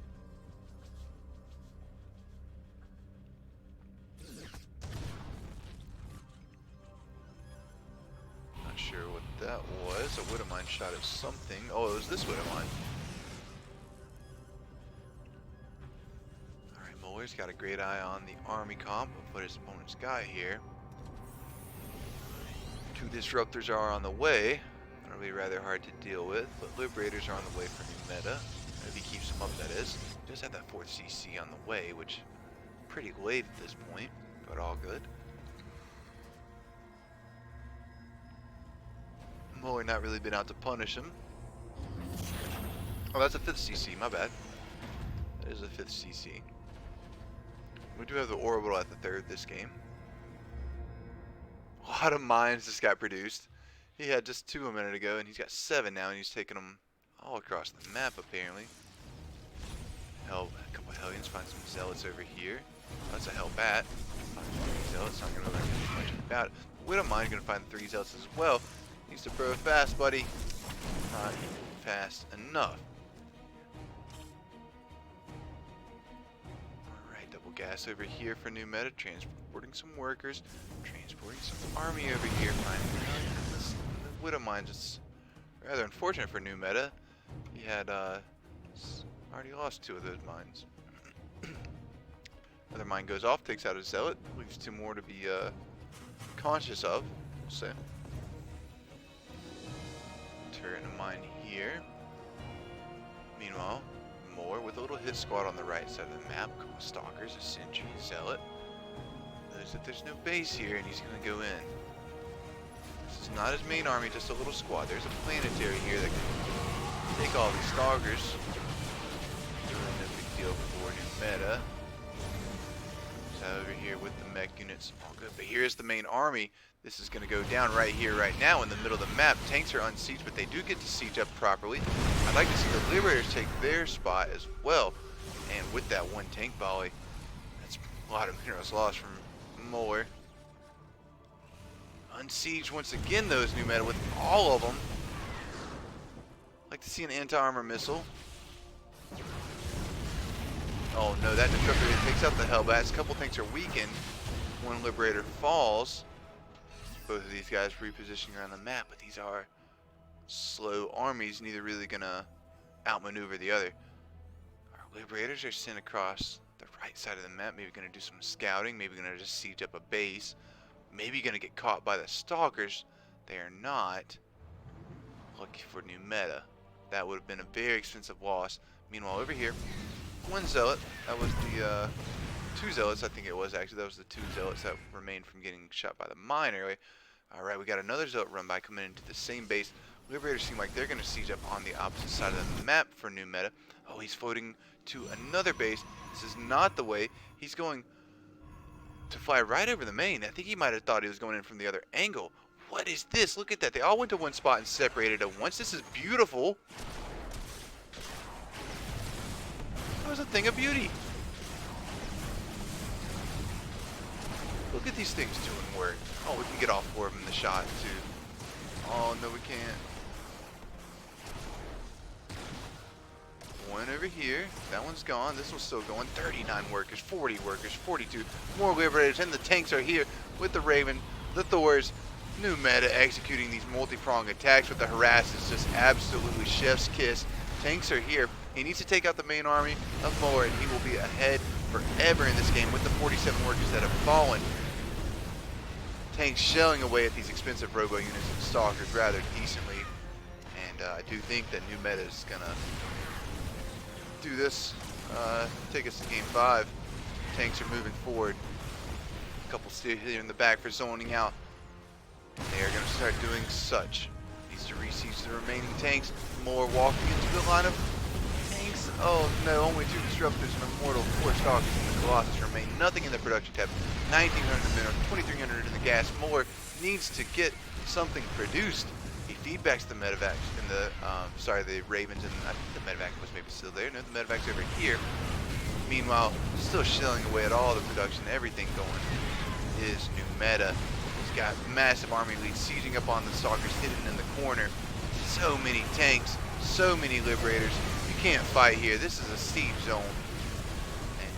Not sure what that was. A widow mine shot at something. Oh, it was this widow mine. Alright, Muller's got a great eye on the army comp of what his opponent's got here. 2 disruptors are on the way. That'll be rather hard to deal with, but liberators are on the way for NewMeta. If he keeps them up, that is. He does have that 4th CC on the way, which pretty late at this point, but all good. Muller not really been out to punish him. Oh, that's a 5th CC, my bad. That is a 5th CC. We do have the orbital at the 3rd this game. A lot of mines just got produced. He had just 2 a minute ago, and he's got 7 now, and he's taking them all across the map, apparently. A couple of Hellions, find some Zealots over here. Oh, that's a Hellbat. Zealots, not going to know much about it. Widow Mine going to find 3 Zealots as well. Needs to burrow fast, buddy. Not fast enough. Alright, double gas over here for NewMeta. Transporting some workers. Transporting some army over here. The Widow Mine is rather unfortunate for NewMeta. He had Already lost 2 of those mines. Another mine goes off, takes out a zealot, leaves 2 more to be conscious of. We'll see. Turret and a mine here. Meanwhile, more with a little hit squad on the right side of the map. Couple stalkers, a sentry, zealot. Notice that there's no base here, and he's gonna go in. This is not his main army, just a little squad. There's a planetary here that can take all these stalkers. Really no big deal for new meta. So over here with the mech units, all good. But here's the main army. This is going to go down right here, right now, in the middle of the map. Tanks are unsieged, but they do get to siege up properly. I'd like to see the Liberators take their spot as well. And with that 1 tank volley, that's a lot of minerals lost from Muller. Unsieged once again, those new meta with all of them. Like to see an anti-armor missile. Oh no, that disruptor takes out the Hellbats. A couple tanks are weakened. 1 Liberator falls. Both of these guys repositioning around the map, but these are slow armies, neither really gonna outmaneuver the other. Our Liberators are sent across the right side of the map, maybe gonna do some scouting, maybe gonna just siege up a base, maybe gonna get caught by the Stalkers. They are not. Lucky for new meta. That would have been a very expensive loss. Meanwhile, over here, 1 zealot. That was the 2 zealots, I think it was actually. That was the 2 zealots that remained from getting shot by the mine earlier. Alright, we got another zealot run by coming into the same base. Liberators seem like they're going to siege up on the opposite side of the map for new meta. Oh, he's floating to another base. This is not the way. He's going to fly right over the main. I think he might have thought he was going in from the other angle. What is this? Look at that. They all went to 1 spot and separated at once. This is beautiful. That was a thing of beauty. Look at these things doing work. Oh, we can get all 4 of them in the shot, too. Oh, no, we can't. 1 over here. That one's gone. This one's still going. 39 workers, 40 workers, 42. More Liberators, and the tanks are here with the Raven, the Thors. New meta executing these multi-pronged attacks with the harass is just absolutely chef's kiss. Tanks are here. He needs to take out the main army of Muller, and he will be ahead forever in this game with the 47 workers that have fallen. Tanks shelling away at these expensive robo units and stalkers rather decently. And I do think that new meta is going to do this, take us to game 5. Tanks are moving forward. A couple still here in the back for zoning out. They are going to start doing such. Needs to re-siege the remaining tanks. More walking into the line of tanks. Oh no, only 2 disruptors, an immortal, 4 stalkers, and the Colossus remain. Nothing in the production tab. 1,900 minerals, 2,300 in the gas. Muller needs to get something produced. He feedbacks the medevacs and the the Ravens, and I think the medevac was maybe still there. No, the medevac's over here. Meanwhile, still shelling away at all the production, everything going is new meta. He's got massive army leads sieging up on the stalkers hidden in the corner. So many tanks, so many Liberators. You can't fight here. This is a siege zone. And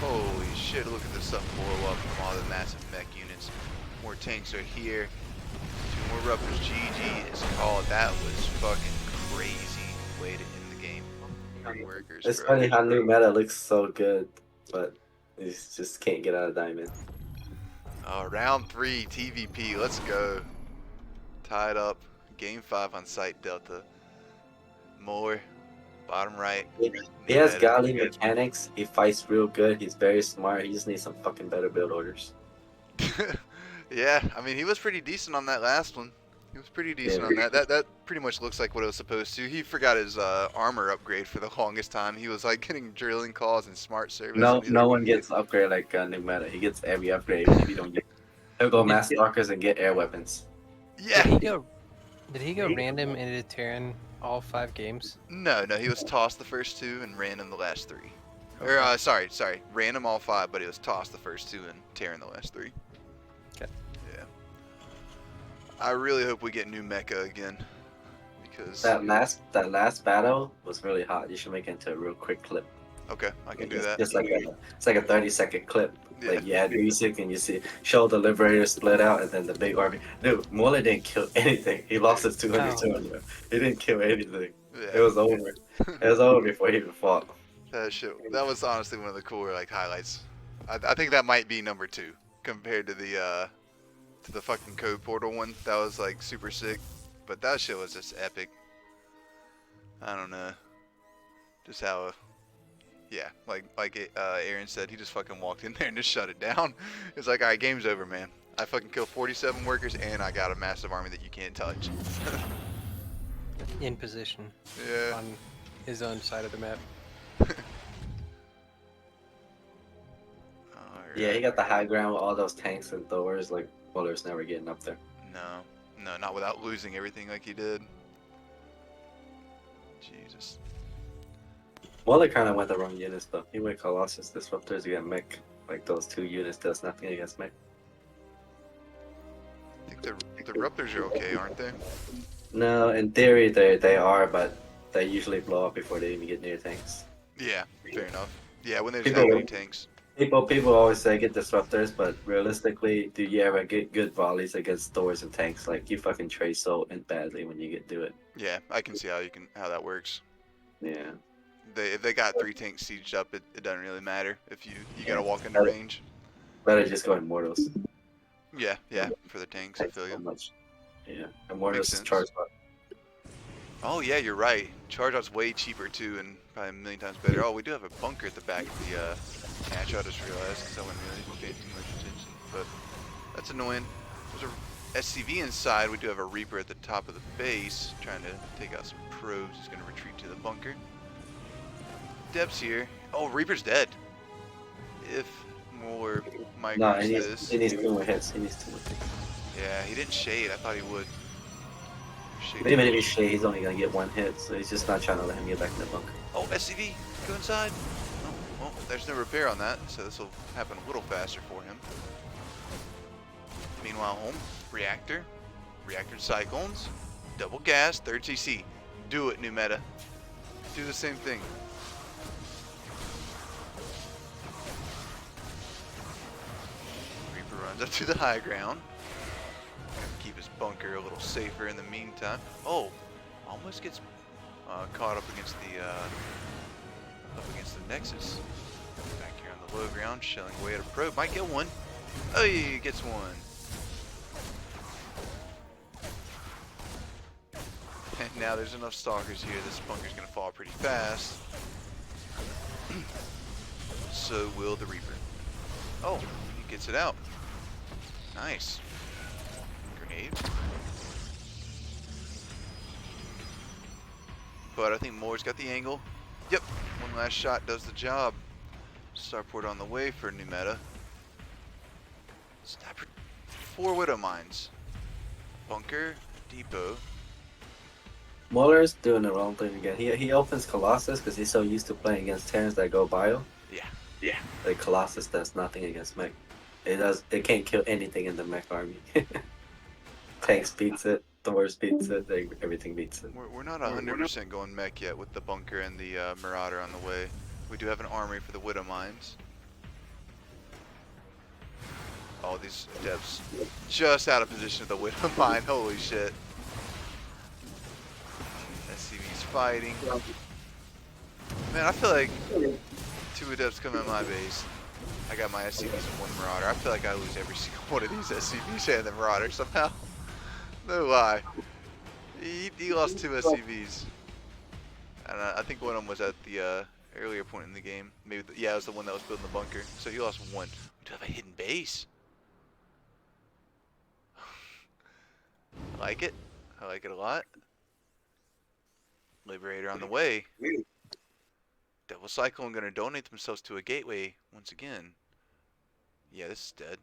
holy shit, look at this stuff blow up from all the massive mech units. More tanks are here. 2 more Ruppers. GG is called. That was fucking crazy way to end the game. Workers, It's bro. funny how new meta looks so good, but you just can't get out of diamond. Round 3 TVP. Let's go. Tied up. Game 5 on site Delta. Muller, bottom right. He has godly mechanics. He fights real good. He's very smart. He just needs some fucking better build orders. Yeah, I mean, he was pretty decent on that last one. He was pretty decent on that. That pretty much looks like what it was supposed to. He forgot his armor upgrade for the longest time. He was like getting drilling calls and smart service. No one gets upgrade like new meta. He gets every upgrade. If you don't get, he'll go mass stalkers and get air weapons. Yeah. Did he go random into Terran all 5 games? No, he was tossed the first 2 and random the last 3. Or sorry, random all 5, but he was tossed the first 2 and Terran the last 3. Okay. Yeah. I really hope we get new mecha again, because That last battle was really hot. You should make it into a real quick clip. okay, I can do It's that. just like it's like a 30-second clip. Yeah. Like you had music and you show the Liberators split out and then the big army. Dude, Muller didn't kill anything. He lost his 200. He didn't kill anything. It was over. It was over before he even fought. That was honestly one of the cooler like highlights. I think that might be number 2 compared to the fucking code portal one. That was like super sick, but that shit was just epic. I don't know, just how, yeah, Aaron said, he just fucking walked in there and just shut it down. It's like, all right, game's over, man. I fucking killed 47 workers and I got a massive army that you can't touch. In position Yeah. on his own side of the map. Yeah, he got the high ground with all those tanks and Thors. Like, Muller's never getting up there. No, not without losing everything like he did. Jesus. Muller kind of went the wrong units though. He went Colossus Disruptors against mech. Like those 2 units does nothing against mech. I think the Ruptors are okay, aren't they? No, in theory they are, but they usually blow up before they even get near tanks. Yeah, fair enough. Yeah, when there's People- that many tanks. People always say get disruptors, but realistically, do you ever get good volleys against Thors and tanks? Like you fucking trade so badly when you do it. Yeah, I can see how that works. Yeah. If they got 3 tanks sieged up, it doesn't really matter if you gotta walk into range. Better just go Immortals. Yeah, for the tanks, I feel So you. much. Yeah. Immortals sense. charge up. Oh yeah, you're right. Charge out's way cheaper too, and probably a million times better. Oh, we do have a bunker at the back of the hatch. I just realized because I wasn't really paying too much attention. But that's annoying. There's a SCV inside. We do have a Reaper at the top of the base, trying to take out some probes. He's gonna retreat to the bunker. Depth's here. Oh, Reaper's dead. If more migrates No, this. he needs 2 more hits. He needs 2 more hits. Yeah, he didn't shade. I thought he would. Shade. Even if he shade, he's only gonna get 1 hit, so he's just not trying to let him get back in the bunker. Oh, SCV, go inside. Oh, well, there's no repair on that, so this will happen a little faster for him. Meanwhile, home, reactor cyclones, double gas, 3rd CC. Do it, new meta. Do the same thing. Reaper runs up to the high ground. Gonna keep his bunker a little safer in the meantime. Oh, almost gets caught up against the Nexus. Back here on the low ground, shelling away at a probe. Might get one. Oh, he gets one. And now there's enough stalkers here. This bunker's gonna fall pretty fast. So will the Reaper. Oh, he gets it out. Nice. Grenade. But I think Moore's got the angle. Yep, one last shot does the job. Starport on the way for new meta. Sniper, 4 Widow Mines. Bunker, depot. Muller's doing the wrong thing again. He opens Colossus because he's so used to playing against Terrans that go bio. Yeah. Like Colossus does nothing against mech. It can't kill anything in the mech army. Tanks beats it, Thors beats it, everything beats it. We're not 100% going mech yet with the bunker and the Marauder on the way. We do have an armory for the Widow Mines. Oh, these devs just out of position of the Widow Mine. Holy shit. SCV's fighting. Man, I feel like 2 adepts come in my base. I got my SCVs and 1 Marauder. I feel like I lose every single one of these SCVs and the Marauder somehow. No lie. He lost 2 SCVs. And I think one of them was at the earlier point in the game. Maybe, yeah, it was the one that was building the bunker. So he lost 1. We do have a hidden base. I like it. I like it a lot. Liberator on the way. Devil Cyclone gonna donate themselves to a gateway once again. Yeah, this is dead.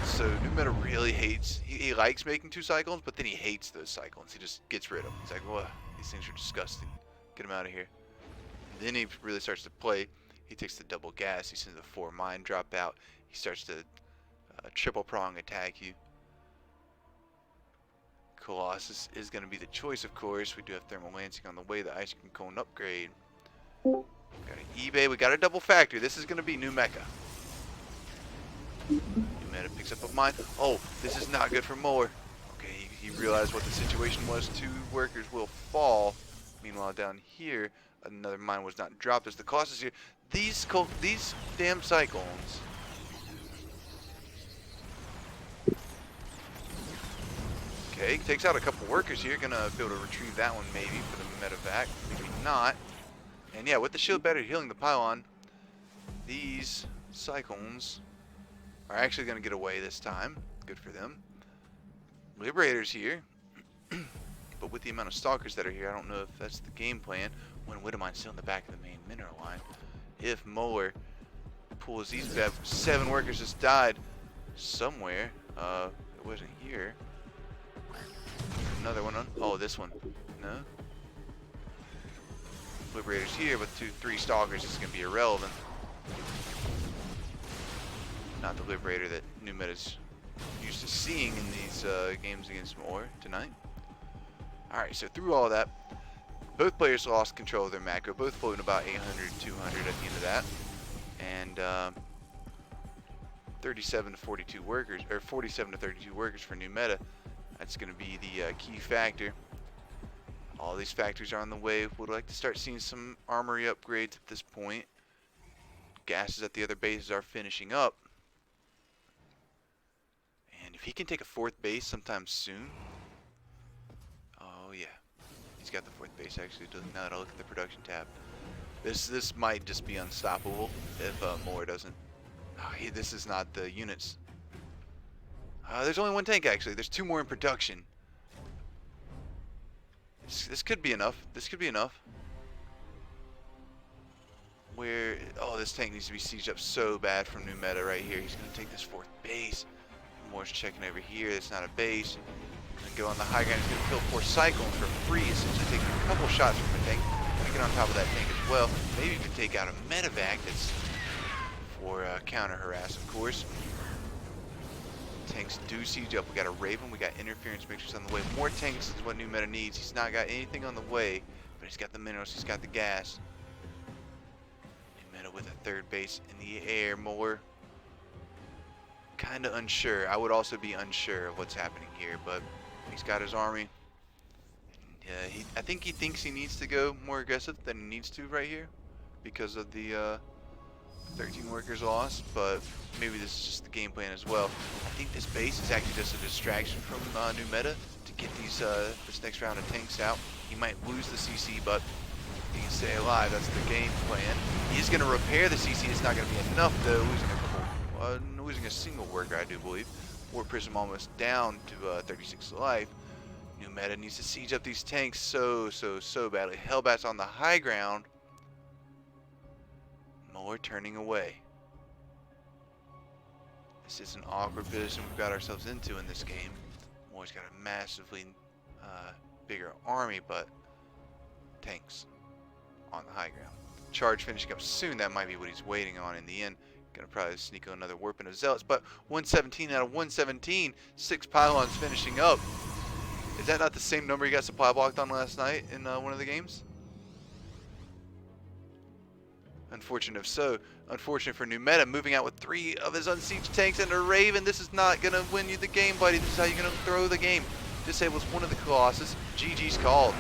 So new meta really hates. He likes making 2 cyclones, but then he hates those cyclones. He just gets rid of them. He's like, "Whoa, these things are disgusting. Get them out of here." And then he really starts to play. He takes the double gas. He sends the 4 mine drop out. He starts to triple prong attack you. Colossus is going to be the choice, of course. We do have thermal lancing on the way. The ice cream cone upgrade. We got an eBay. We got a double factory. This is going to be new mecha. New meta picks up a mine. Oh, this is not good for Muller. Okay, he realized what the situation was. 2 workers will fall. Meanwhile, down here, another mine was not dropped as the cost is here. These damn cyclones. Okay, takes out a couple workers here. Gonna be able to retrieve that one maybe for the medevac. Maybe not. And yeah, with the shield battery healing the pylon, these cyclones are actually gonna get away this time. Good for them. Liberators here. But with the amount of stalkers that are here, I don't know if that's the game plan. When Widowmine's still in the back of the main mineral line. If Muller pulls these back, 7 workers just died somewhere. It wasn't here. Another one on. Oh, this one. No. Liberators here with 3 stalkers is going to be irrelevant. Not the Liberator that NewMeta's used to seeing in these games against Muller tonight. Alright, so through all of that, both players lost control of their macro, both floating about 800, 200 at the end of that. And 37 to 42 workers, or 47 to 32 workers for NewMeta. That's going to be the key factor. All these factors are on the way. Would like to start seeing some armory upgrades at this point. Gases at the other bases are finishing up. And if he can take a 4th base sometime soon. Oh yeah, he's got the 4th base actually. Now that I look at the production tab, this might just be unstoppable if Muller doesn't. Oh, this is not the units. There's only 1 tank actually. There's 2 more in production. This could be enough. This could be enough. Where, oh, this tank needs to be sieged up so bad from NewMeta right here. He's gonna take this 4th base. Moore's checking over here. It's not a base. Gonna go on the high ground. He's gonna kill 4 cyclones for free. Essentially taking a couple shots from the tank. Gonna get on top of that tank as well. Maybe even take out a medevac that's for counter harass, of course. Tanks do siege up. We got a Raven. We got interference mixers on the way. More tanks is what NewMeta needs. He's not got anything on the way, but he's got the minerals. He's got the gas. NewMeta with a 3rd base in the air. More kind of unsure. I would also be unsure of what's happening here, but he's got his army. Yeah, I think he thinks he needs to go more aggressive than he needs to right here because of the 13 workers lost, but maybe this is just the game plan as well. I think this base is actually just a distraction from NewMeta to get these this next round of tanks out. He might lose the CC, but he can stay alive. That's the game plan. He's going to repair the CC. It's not going to be enough though. Losing a single worker, I do believe. Warp Prism almost down to 36 life. NewMeta needs to siege up these tanks so badly. Hellbat's on the high ground. Muller turning away. This is an awkward position we've got ourselves into in this game. Muller's got a massively bigger army, but tanks on the high ground. Charge finishing up soon. That might be what he's waiting on in the end. Gonna probably sneak another warp into Zealots, but 117 out of 117. 6 pylons finishing up. Is that not the same number he got supply blocked on last night in one of the games? Unfortunate if so. Unfortunate for NewMeta, moving out with 3 of his unsieged tanks and a Raven. This is not going to win you the game, buddy. This is how you're going to throw the game. Disables one of the Colossus. GG's called.